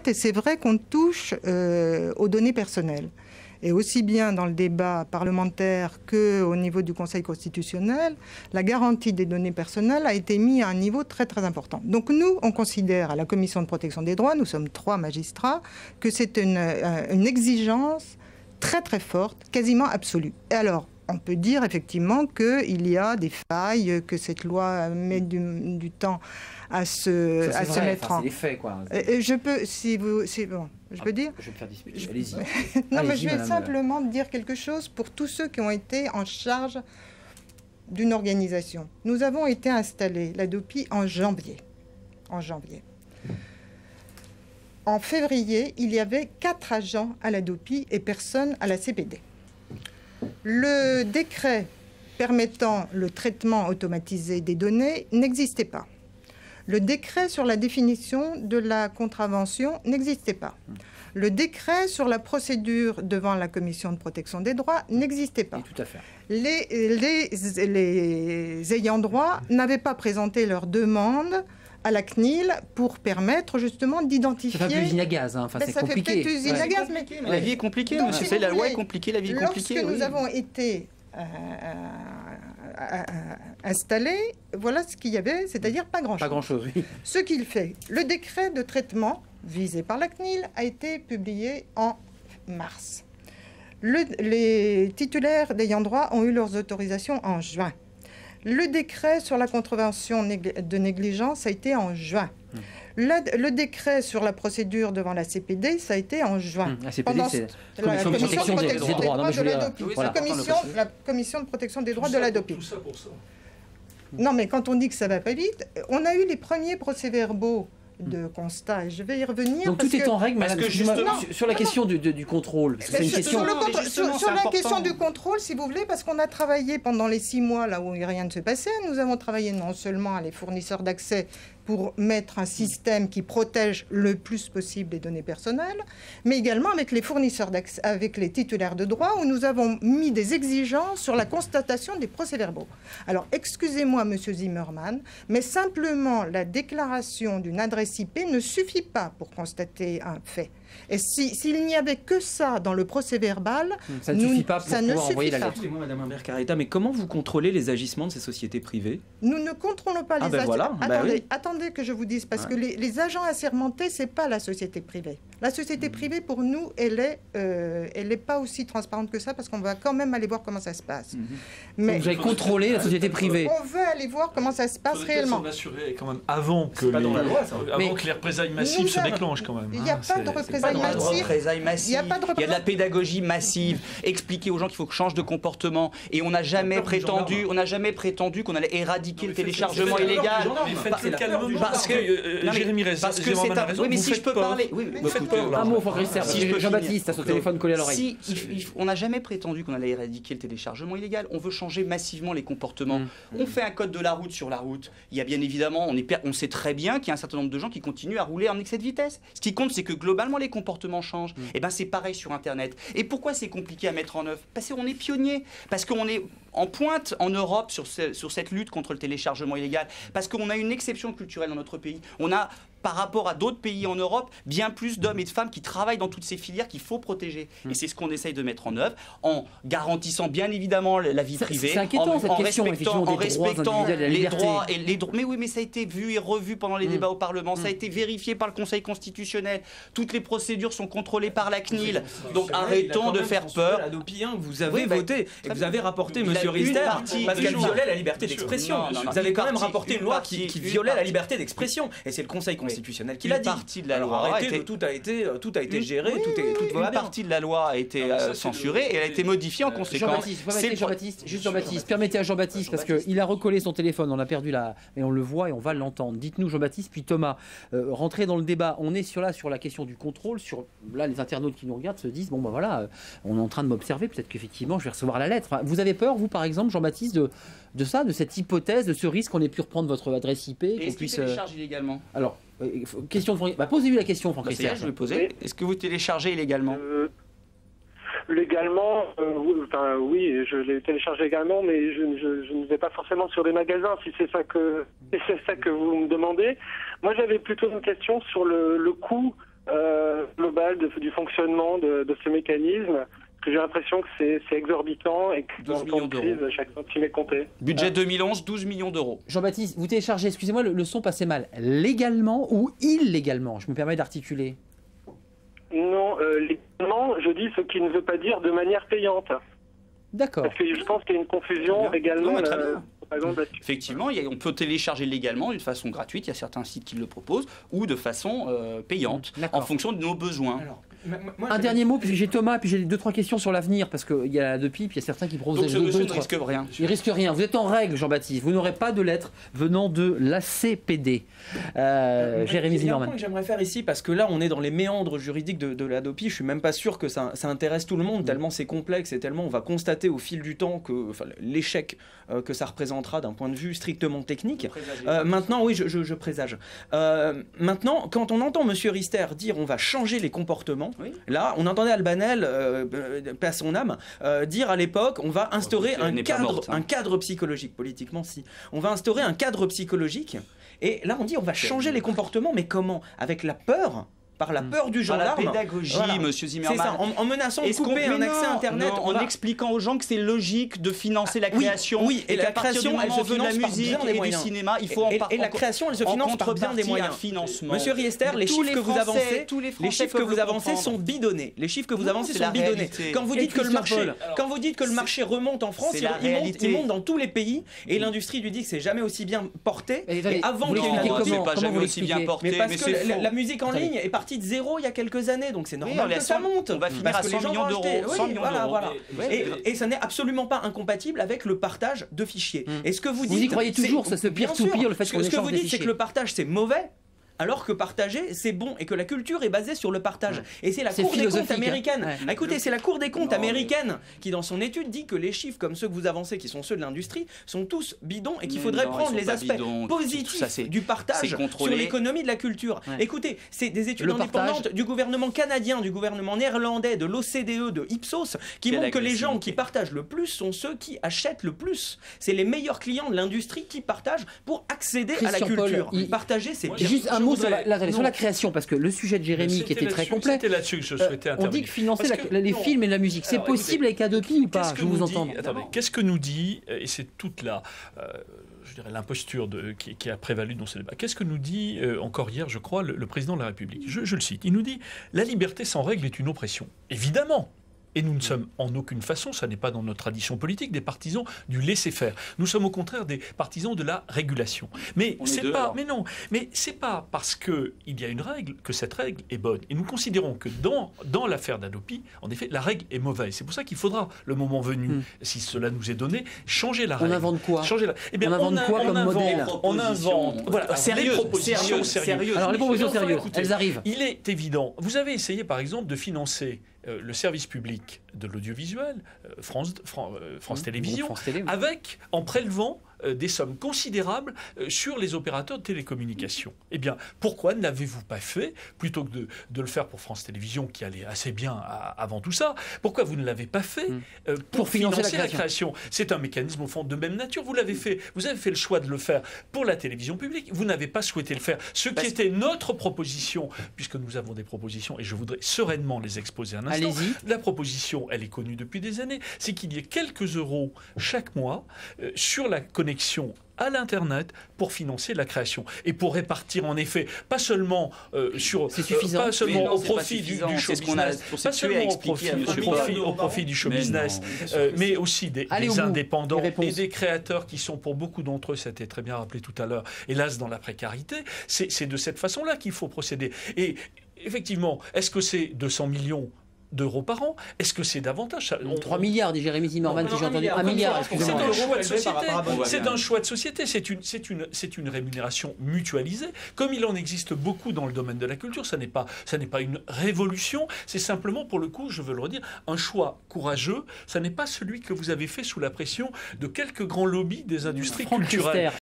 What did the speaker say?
et c'est vrai qu'on touche aux données personnelles. Et aussi bien dans le débat parlementaire qu'au niveau du Conseil constitutionnel, la garantie des données personnelles a été mise à un niveau très très important. Donc nous, on considère à la Commission de protection des droits, nous sommes 3 magistrats, que c'est une exigence très très forte, quasiment absolue. Et alors, on peut dire effectivement qu'il y a des failles, que cette loi met du temps à se mettre en... C'est les faits, quoi. Je peux, si bon, je peux dire. Je vais me faire disputer. Allez-y. Non, mais Allez-y, je vais madame. simplement dire quelque chose pour tous ceux qui ont été en charge d'une organisation. Nous avons été installés, l'ADOPI, en janvier. En janvier. En février, il y avait 4 agents à l'ADOPI et personne à la CPD. Le décret permettant le traitement automatisé des données n'existait pas. Le décret sur la définition de la contravention n'existait pas. Le décret sur la procédure devant la Commission de protection des droits n'existait pas. Oui, tout à fait. Les ayants droit n'avaient pas présenté leur demande à la CNIL pour permettre justement d'identifier... Ça fait plus usine à gaz, hein. Enfin, c'est compliqué. Ça fait peut-être usine à gaz, mais... La vie est compliquée, Donc, monsieur. si La vous loi est voulez, compliquée, la vie est compliquée. Lorsque nous avons été installés, voilà ce qu'il y avait, c'est-à-dire pas grand-chose. Pas grand-chose, oui. Ce qu'il fait, le décret de traitement visé par la CNIL a été publié en mars. Les titulaires d'ayant droit ont eu leurs autorisations en juin. Le décret sur la contravention de négligence a été en juin. Le décret sur la procédure devant la CPD, ça a été en juin. La CPD, c'est la Commission de protection des droits. Non, mais je voulais... la Commission de protection des droits de l'ADOPI. Tout ça pour ça. Non, mais quand on dit que ça va pas vite, on a eu les premiers procès-verbaux de constat. Et je vais y revenir. Donc tout est en règle, madame. justement, sur la question du contrôle, parce que c'est une question... Sur la question du contrôle, si vous voulez, parce qu'on a travaillé pendant les 6 mois là où rien ne se passait, nous avons travaillé non seulement avec les fournisseurs d'accès pour mettre un système qui protège le plus possible les données personnelles, mais également avec les fournisseurs d'accès, avec les titulaires de droit, où nous avons mis des exigences sur la constatation des procès-verbaux. Alors, excusez-moi, monsieur Zimmermann, mais simplement la déclaration d'une adresse IP ne suffit pas pour constater un fait. Et s'il n'y avait que ça dans le procès-verbal, ça ne suffit pas pour ça ne pouvoir envoyer la suffit pas. lettre. Excusez-moi, madame Imbert-Carreta, mais comment vous contrôlez les agissements de ces sociétés privées? Nous ne contrôlons pas les agents. Voilà, Attendez que je vous dise, parce que les agents assermentés, c'est pas la société privée. La société privée, pour nous, elle est pas aussi transparente que ça, parce qu'on va quand même aller voir comment ça se passe. Mais vous avez contrôlé la société privée. on veut aller voir comment ça se passe réellement. S'en assurer quand même avant que pas dans la loi, ça. les représailles massives se déclenchent quand même. Il n'y a pas de représailles massives. Il y a de la pédagogie massive, expliquer aux gens qu'il faut que change de comportement. Et on n'a jamais prétendu qu'on allait éradiquer le téléchargement illégal. Parce que Jérémy Reza, oui, mais si je peux parler, Un mot, Jean-Baptiste a son téléphone collé à l'oreille. On n'a jamais prétendu qu'on allait éradiquer le téléchargement illégal. On veut changer massivement les comportements. On fait un code de la route sur la route. Il y a bien évidemment, on sait très bien qu'il y a un certain nombre de gens qui continuent à rouler en excès de vitesse. Ce qui compte, c'est que globalement les comportements changent. Et ben c'est pareil sur Internet. Et pourquoi c'est compliqué à mettre en œuvre? Parce qu'on est pionnier, parce qu'on est en pointe en Europe sur cette lutte contre le téléchargement illégal, parce qu'on a une exception culturelle dans notre pays. On a, par rapport à d'autres pays en Europe, bien plus d'hommes et de femmes qui travaillent dans toutes ces filières qu'il faut protéger. Et c'est ce qu'on essaye de mettre en œuvre, en garantissant bien évidemment la vie privée, c'est inquiétant, cette question, en respectant les droits et les droits. Mais oui, mais ça a été vu et revu pendant les débats au Parlement, ça a été vérifié par le Conseil constitutionnel. Toutes les procédures sont contrôlées par la CNIL. Donc arrêtons de faire peur. Vous avez voté et vous avez rapporté, monsieur Riester, parce qu'elle violait la liberté d'expression. Vous avez quand même rapporté une loi qui violait la liberté d'expression. Et c'est le Conseil constitutionnel qui l'a dit. Une partie de la loi tout a été géré, tout va bien. Une partie de la loi a été censurée et elle a été modifiée en conséquence. Jean-Baptiste, permettez à Jean-Baptiste, parce qu'il a recollé son téléphone, on a perdu et on le voit et on va l'entendre. Dites-nous, Jean-Baptiste, puis Thomas, rentrez dans le débat. On est sur la question du contrôle. Là, les internautes qui nous regardent se disent, bon ben voilà, on est en train de m'observer, peut-être qu'effectivement je vais recevoir la lettre. Enfin, vous avez peur, vous par exemple, Jean-Baptiste, de cette hypothèse, de ce risque qu'on ait pu reprendre votre adresse IP, qu'on puisse télécharge illégalement. Alors, question de posez-lui la question, Franck Riester. Je vais poser. Est-ce que vous téléchargez illégalement? Légalement, oui, je l'ai téléchargé également, mais je ne vais pas forcément sur les magasins, si c'est ça que vous me demandez. Moi, j'avais plutôt une question sur le coût du fonctionnement de ce mécanisme. J'ai l'impression que c'est exorbitant et que dans le temps de crise, chaque centime est compté. Budget 2011, 12 millions d'euros. Jean-Baptiste, vous téléchargez, excusez-moi, le son passait mal. Légalement ou illégalement? Je me permets d'articuler. Non, légalement, je dis ce qui ne veut pas dire de manière payante. D'accord. Parce que je pense qu'il y a une confusion également. Effectivement, on peut télécharger légalement d'une façon gratuite, il y a certains sites qui le proposent, ou de façon payante, en fonction de nos besoins. Alors, un dernier mot, puis j'ai Thomas, puis j'ai 2-3 questions sur l'avenir, parce qu'il y a la Hadopi, puis il y a certains qui proposent d'autres. Donc ce monsieur ne risque rien. Il risque rien. Vous êtes en règle, Jean-Baptiste. Vous n'aurez pas de lettres venant de l'ACPD. Jérémy Zimmermann. Il y a un point que j'aimerais faire ici, parce que là, on est dans les méandres juridiques de la Hadopi. Je suis même pas sûr que ça intéresse tout le monde, tellement c'est complexe et tellement on va constater au fil du temps que l'échec que ça représentera d'un point de vue strictement technique. Maintenant, oui, je présage. Maintenant, quand on entend Monsieur Rister dire on va changer les comportements, là, on entendait Albanel, paix à son âme, dire à l'époque on va instaurer un cadre psychologique, politiquement si. On va instaurer un cadre psychologique, et là on dit on va changer les comportements, mais comment? Avec la peur? Par la peur du gendarme. Par la pédagogie, Monsieur Zimmermann. C'est ça, en menaçant de couper un accès Internet. En expliquant aux gens que c'est logique de financer la création. Oui, et la création, elle se finance par bien des moyens. Du cinéma, il faut et la création, elle se finance par bien des moyens. Monsieur Riester, les chiffres que vous avancez sont bidonnés. Les chiffres que vous avancez sont bidonnés. Quand vous dites que le marché remonte en France, il monte dans tous les pays, et l'industrie lui dit que c'est jamais aussi bien porté. Et avant qu'il y ait une industrie, c'est pas jamais aussi bien porté. Mais parce que la musique en ligne est partie de zéro il y a quelques années, donc c'est normal que ça monte. On va finir à 100 millions d'euros. Et ça n'est absolument pas incompatible avec le partage de fichiers. Et ce que vous dites, y croyez toujours, ça se peer-to-peer, le fait qu'on échange des fichiers. Ce que vous dites, c'est que le partage c'est mauvais, alors que partager, c'est bon, et que la culture est basée sur le partage. Et c'est la Cour des comptes américaine. Écoutez, c'est la Cour des comptes américaine qui, dans son étude, dit que les chiffres comme ceux que vous avancez, qui sont ceux de l'industrie, sont tous bidons, et qu'il faudrait prendre les aspects positifs du partage sur l'économie de la culture. Écoutez, c'est des études indépendantes du gouvernement canadien, du gouvernement néerlandais, de l'OCDE, de Ipsos, qui montrent que les gens qui partagent le plus sont ceux qui achètent le plus. C'est les meilleurs clients de l'industrie qui partagent pour accéder à la culture. Partager, c'est bien. Juste un mot sur la création, parce que le sujet de Jérémy qui était très complet. C'était là-dessus que je souhaitais intervenir. On dit que financer les films et la musique, c'est possible avec Hadopi ou pas? Je vous entends. Attendez, qu'est-ce que nous dit, et c'est toute l'imposture qui a prévalu dans ce débat, qu'est-ce que nous dit encore hier, je crois, le président de la République? Je le cite. Il nous dit « La liberté sans règle est une oppression ». Évidemment. Et nous ne sommes en aucune façon, ça n'est pas dans notre tradition politique, des partisans du laisser-faire. Nous sommes au contraire des partisans de la régulation. Mais c'est pas parce qu'il y a une règle que cette règle est bonne. Et nous considérons que dans l'affaire d'Hadopi, en effet, la règle est mauvaise. C'est pour ça qu'il faudra, le moment venu, si cela nous est donné, changer la règle. On invente quoi? Eh bien, on invente quoi comme modèle? On invente. Voilà, sérieux. Alors les propositions sérieuses, elles arrivent. Il est évident. Vous avez essayé, par exemple, de financer le service public de l'audiovisuel, France Télévisions, avec, en prélevant des sommes considérables sur les opérateurs de télécommunications. Eh bien, pourquoi ne l'avez-vous pas fait, plutôt que de le faire pour France Télévisions, qui allait assez bien avant tout ça? Pourquoi vous ne l'avez pas fait pour financer la création? C'est un mécanisme, au fond, de même nature. Vous avez fait le choix de le faire pour la télévision publique. Vous n'avez pas souhaité le faire. Ce qui était notre proposition, puisque nous avons des propositions, et je voudrais sereinement les exposer un instant. Allez-y. La proposition, elle est connue depuis des années, c'est qu'il y ait quelques euros chaque mois sur la connexion à l'Internet pour financer la création et pour répartir en effet pas seulement au profit du show business, pas seulement au profit du show business, mais aussi des indépendants et des créateurs qui sont pour beaucoup d'entre eux, ça a été très bien rappelé tout à l'heure, hélas dans la précarité. C'est de cette façon-là qu'il faut procéder. Et effectivement, est-ce que c'est 200 millions d'euros par an? Est-ce que c'est davantage? 3 milliards, dit Jérémy Zimmermann, si j'ai entendu. 1 milliard, excusez-moi. C'est un choix de société. C'est une rémunération mutualisée. Comme il en existe beaucoup dans le domaine de la culture, ça n'est pas une révolution. C'est simplement, pour le coup, je veux le redire, un choix courageux. Ça n'est pas celui que vous avez fait sous la pression de quelques grands lobbies des industries culturelles.